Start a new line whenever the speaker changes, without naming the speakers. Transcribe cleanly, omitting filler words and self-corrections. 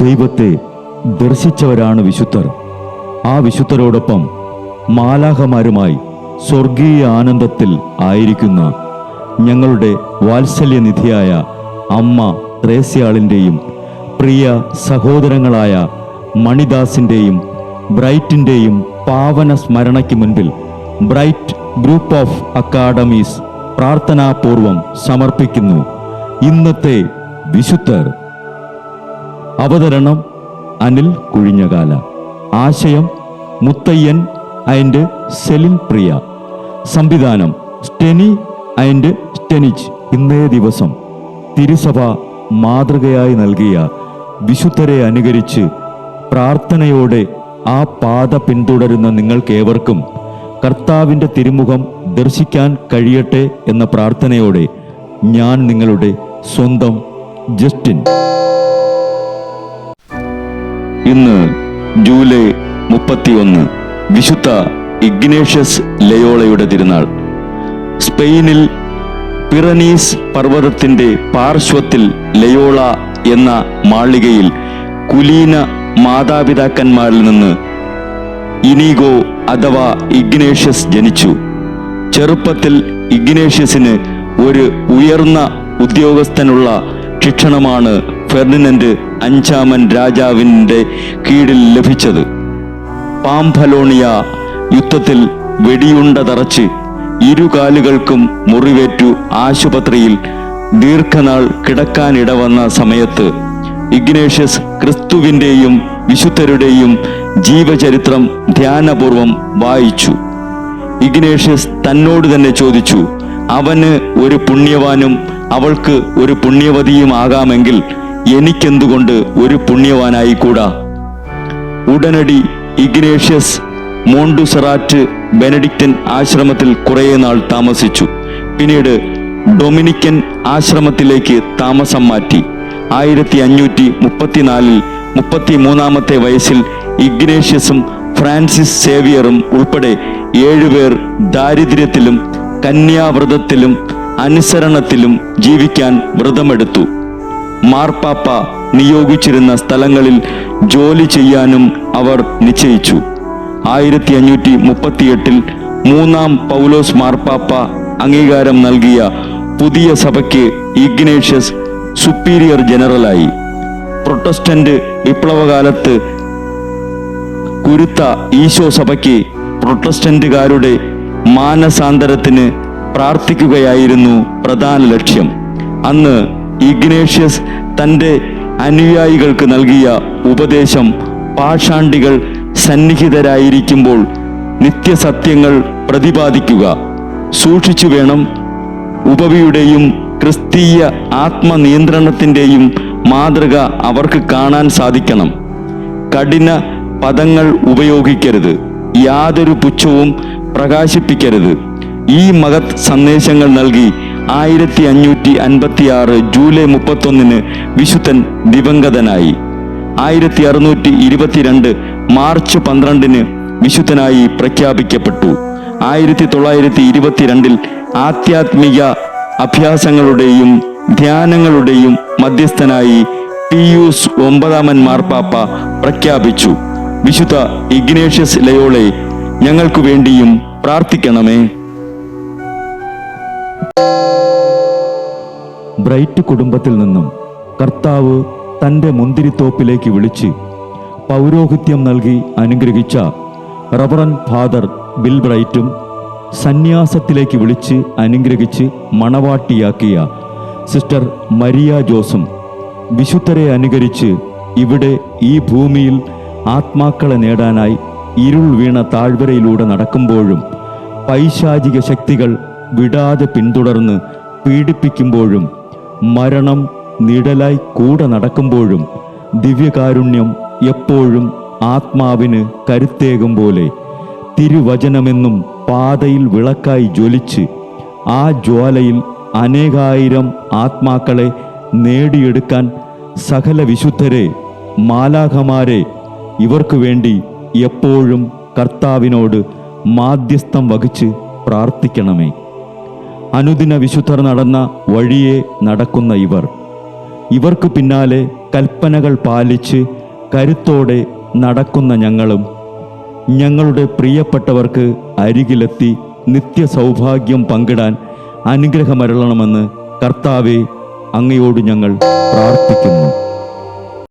ദൈവത്തെ ദർശിച്ചവരാണ് വിശുദ്ധർ. ആ വിശുദ്ധരോടൊപ്പം മാലാഖമാരുമായി സ്വർഗീയ ആനന്ദത്തിൽ ആയിരിക്കുന്ന ഞങ്ങളുടെ വാത്സല്യനിധിയായ അമ്മ ത്രേസ്യാളിൻ്റെയും പ്രിയ സഹോദരങ്ങളായ മണിദാസിൻ്റെയും ബ്രൈറ്റിൻ്റെയും പാവന സ്മരണയ്ക്ക് മുൻപിൽ ബ്രൈറ്റ് ഗ്രൂപ്പ് ഓഫ് അക്കാഡമീസ് പ്രാർത്ഥനാപൂർവം സമർപ്പിക്കുന്നു ഇന്നത്തെ വിശുദ്ധർ. അവതരണം അനിൽ കുഴിഞ്ഞകാല. ആശയം മുത്തയ്യൻ ആൻഡ് സെലിൻ പ്രിയ. സംവിധാനം സ്റ്റെനി ആൻഡ് സ്റ്റെനിച്ച്. ഇന്നേ ദിവസം തിരുസഭ മാതൃകയായി നൽകിയ വിശുദ്ധരെ അനുകരിച്ച് പ്രാർത്ഥനയോടെ ആ പാത പിന്തുടരുന്ന നിങ്ങൾക്കേവർക്കും കർത്താവിൻ്റെ തിരുമുഖം ദർശിക്കാൻ കഴിയട്ടെ എന്ന പ്രാർത്ഥനയോടെ ഞാൻ നിങ്ങളുടെ സ്വന്തം ജസ്റ്റിൻ. ഇന്ന് ജൂലൈ 31 വിശുദ്ധ ഇഗ്നേഷ്യസ് ലയോളയുടെ തിരുനാൾ. സ്പെയിനിൽ പിറനീസ് പർവ്വതത്തിൻ്റെ പാർശ്വത്തിൽ ലയോള എന്ന മാളികയിൽ കുലീന മാതാപിതാക്കന്മാരിൽ നിന്ന് ഇനീഗോ അഥവാ ഇഗ്നേഷ്യസ് ജനിച്ചു. ചെറുപ്പത്തിൽ ഇഗ്നേഷ്യസിന് ഒരു ഉയർന്ന ഉദ്യോഗസ്ഥനുള്ള ശിക്ഷണമാണ് ഫെർഡിനൻഡ് 5 രാജാവിൻ്റെ കീഴിൽ ലഭിച്ചത്. പാംഫലോണിയ യുദ്ധത്തിൽ വെടിയുണ്ട തറച്ച് ഇരുകാലുകൾക്കും മുറിവേറ്റു ആശുപത്രിയിൽ ദീർഘനാൾ കിടക്കാനിടവന്ന സമയത്ത് ഇഗ്നേഷ്യസ് ക്രിസ്തുവിൻ്റെയും വിശുദ്ധരുടെയും ജീവചരിത്രം ധ്യാനപൂർവം വായിച്ചു. ഇഗ്നേഷ്യസ് തന്നോട് തന്നെ ചോദിച്ചു, അവന് ഒരു പുണ്യവാനും അവൾക്ക് ഒരു പുണ്യവതിയും ആകാമെങ്കിൽ എനിക്കെന്തുകൊണ്ട് ഒരു പുണ്യവാനായിക്കൂടാ? ഉടനടി ഇഗ്നേഷ്യസ് മോണ്ടുസെറാറ്റ് ബെനഡിക്റ്റൻ ആശ്രമത്തിൽ കുറേ നാൾ താമസിച്ചു. പിന്നീട് ഡൊമിനിക്കൻ ആശ്രമത്തിലേക്ക് താമസം മാറ്റി. 1534 33-ാമത്തെ വയസ്സിൽ ഇഗ്നേഷ്യസും ഫ്രാൻസിസ് സേവിയറും ഉൾപ്പെടെ 7 പേർ ദാരിദ്ര്യത്തിലും കന്യാവ്രതത്തിലും അനുസരണത്തിലും ജീവിക്കാൻ വ്രതമെടുത്തു. മാർപ്പാപ്പ നിയോഗിച്ചിരുന്ന സ്ഥലങ്ങളിൽ ജോലി ചെയ്യാനും അവർ നിശ്ചയിച്ചു. 1538 3-ാം പൗലോസ് മാർപ്പാപ്പ അംഗീകാരം നൽകിയ പുതിയ സഭയ്ക്ക് ഇഗ്നേഷ്യസ് സുപ്പീരിയർ ജനറലായി. പ്രൊട്ടസ്റ്റന്റ് വിപ്ലവകാലത്ത് കുരുത്ത ഈശോ സഭയ്ക്ക് പ്രൊട്ടസ്റ്റന്റുകാരുടെ മാനസാന്തരത്തിന് പ്രാർത്ഥിക്കുകയായിരുന്നു പ്രധാന ലക്ഷ്യം. അന്ന് ഇഗ്നേഷ്യസ് തൻ്റെ അനുയായികൾക്ക് നൽകിയ ഉപദേശം പാഷാണ്ഡികൾ സന്നിഹിതരായിരിക്കുമ്പോൾ നിത്യസത്യങ്ങൾ പ്രതിപാദിക്കുക, സൂക്ഷിച്ചു വേണം, ഉപവിയുടെയും ക്രിസ്തീയ ആത്മനിയന്ത്രണത്തിൻ്റെയും മാതൃക അവർക്ക് കാണാൻ സാധിക്കണം. കഠിന പദങ്ങൾ ഉപയോഗിക്കരുത്, യാതൊരു പുച്ഛവും പ്രകാശിപ്പിക്കരുത്. ഈ മഹത് സന്ദേശങ്ങൾ നൽകി 1556 ജൂലൈ 31 വിശുദ്ധൻ ദിവംഗതനായി. 1622 മാർച്ച് 12 വിശുദ്ധനായി പ്രഖ്യാപിക്കപ്പെട്ടു. 1922 ആധ്യാത്മിക അഭ്യാസങ്ങളുടെയും ധ്യാനങ്ങളുടെയും മധ്യസ്ഥനായി പിയൂസ് 9 മാർപ്പാപ്പ പ്രഖ്യാപിച്ചു. വിശുദ്ധ ഇഗ്നേഷ്യസ് ലയോളെ, ഞങ്ങൾക്കു വേണ്ടിയും പ്രാർത്ഥിക്കണമേ. ബ്രൈറ്റ് കുടുംബത്തിൽ നിന്നും കർത്താവ് തൻ്റെ മുന്തിരിത്തോപ്പിലേക്ക് വിളിച്ച് പൗരോഹിത്യം നൽകി അനുഗ്രഹിച്ച റവറൻ ഫാദർ ബിൽ ബ്രൈറ്റും സന്യാസത്തിലേക്ക് വിളിച്ച് അനുഗ്രഹിച്ച് മണവാട്ടിയാക്കിയ സിസ്റ്റർ മരിയ ജോസും വിശുദ്ധരെ അനുകരിച്ച് ഇവിടെ ഈ ഭൂമിയിൽ ആത്മാക്കളെ നേടാനായി ഇരുൾ വീണ താഴ്വരയിലൂടെ നടക്കുമ്പോഴും പൈശാചിക ശക്തികൾ വിടാതെ പിന്തുടർന്ന് പീഡിപ്പിക്കുമ്പോഴും മരണം നിഴലായി കൂടെ നടക്കുമ്പോഴും ദിവ്യകാരുണ്യം എപ്പോഴും ആത്മാവിന് കരുത്തേകും പോലെ തിരുവചനമെന്നും പാതയിൽ വിളക്കായി ജ്വലിച്ച് ആ ജ്വാലയിൽ അനേകായിരം ആത്മാക്കളെ നേടിയെടുക്കാൻ സകല വിശുദ്ധരെ, മാലാഖമാരെ, ഇവർക്കു വേണ്ടി എപ്പോഴും കർത്താവിനോട് മാധ്യസ്ഥം വഹിച്ച് പ്രാർത്ഥിക്കണമേ. അനുദിന വിശുദ്ധർ നടന്ന വഴിയെ നടക്കുന്ന ഇവർ ഇവർക്ക് പിന്നാലെ കൽപ്പനകൾ പാലിച്ച് കരുത്തോടെ നടക്കുന്ന ഞങ്ങളും ഞങ്ങളുടെ പ്രിയപ്പെട്ടവർക്ക് അരികിലെത്തി നിത്യസൗഭാഗ്യം പങ്കിടാൻ അനുഗ്രഹമരുളണമെന്ന് കർത്താവെ, അങ്ങയോട് ഞങ്ങൾ പ്രാർത്ഥിക്കുന്നു.